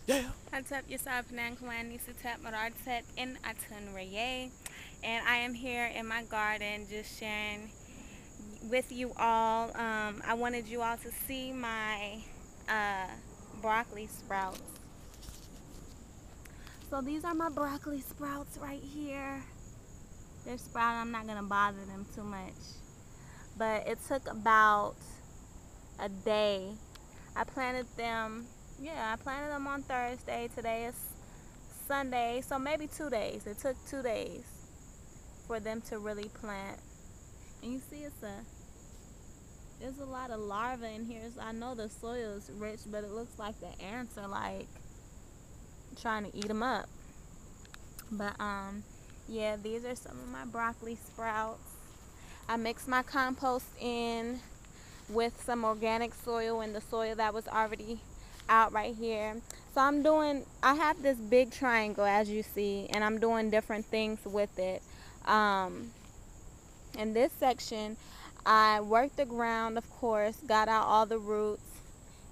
Yeah. Hatep Yasab Panan Kwani Sitep Marartet in Atun Raye. And I am here in my garden just sharing with you all. I wanted you all to see my uh, broccoli sprouts. So these are my broccoli sprouts right here. They're sprouting. I'm not going to bother them too much. But it took about a day. I planted them on Thursday. Today is Sunday, so maybe 2 days. It took 2 days for them to really plant. And you see there's a lot of larvae in here. So I know the soil is rich, but it looks like the ants are like trying to eat them up. But yeah, these are some of my broccoli sprouts. I mixed my compost in with some organic soil and the soil that was already out right here. So I have this big triangle as you see, and I'm doing different things with it. In this section, I worked the ground, of course, got out all the roots,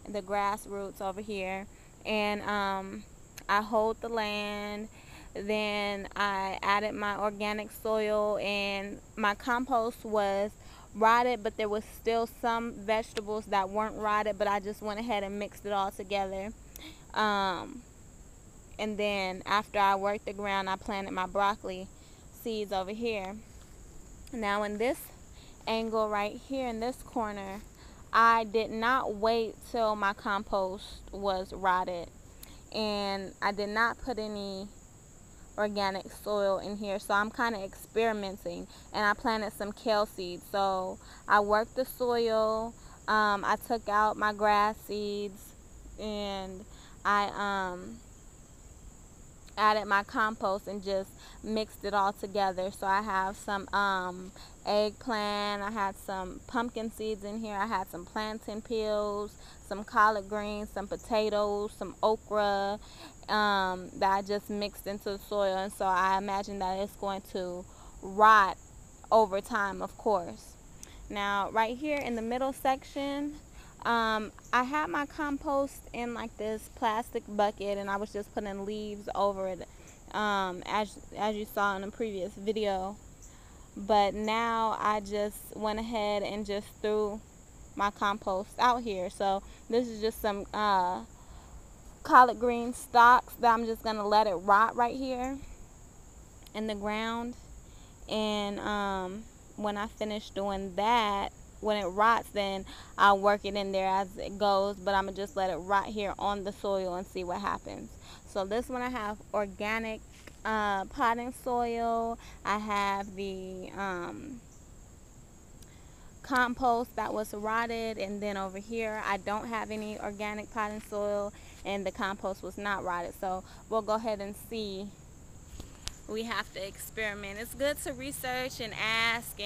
the grass roots over here, and I hoed the land. Then I added my organic soil, and my compost was rotted, but there was still some vegetables that weren't rotted, but I just went ahead and mixed it all together. And then after I worked the ground, I planted my broccoli seeds over here. Now in this angle right here in this corner, I did not wait till my compost was rotted, and I did not put any organic soil in here, so I'm kind of experimenting, and I planted some kale seeds. So I worked the soil, I took out my grass seeds, and I added my compost and just mixed it all together. So I have some eggplant, I had some pumpkin seeds in here, I had some plantain peels, some collard greens, some potatoes, some okra, that I just mixed into the soil. And so I imagine that it's going to rot over time, of course. Now right here in the middle section, I had my compost in like this plastic bucket, and I was just putting leaves over it, as you saw in the previous video. But now I just went ahead and just threw my compost out here. So this is just some collard green stalks that I'm just gonna let it rot right here in the ground. And when I finish doing that, when it rots, then I'll work it in there as it goes, but I'm gonna just let it rot here on the soil and see what happens. So this one I have organic potting soil. I have the compost that was rotted, and then over here I don't have any organic potting soil, and the compost was not rotted. So we'll go ahead and see. We have to experiment. It's good to research and ask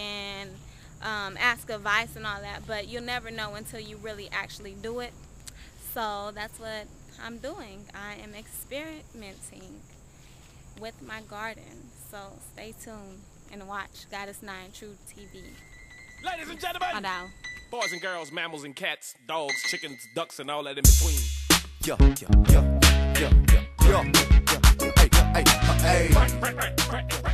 advice and all that, but you'll never know until you really actually do it. So that's what I'm doing. I am experimenting with my garden. So stay tuned and watch Goddess 9 True TV. Ladies and gentlemen, Adao. boys and girls, mammals and cats, dogs, chickens, ducks, and all that in between. Yo, yo, yo, yo, yo, yo, yo, hey, hey, hey.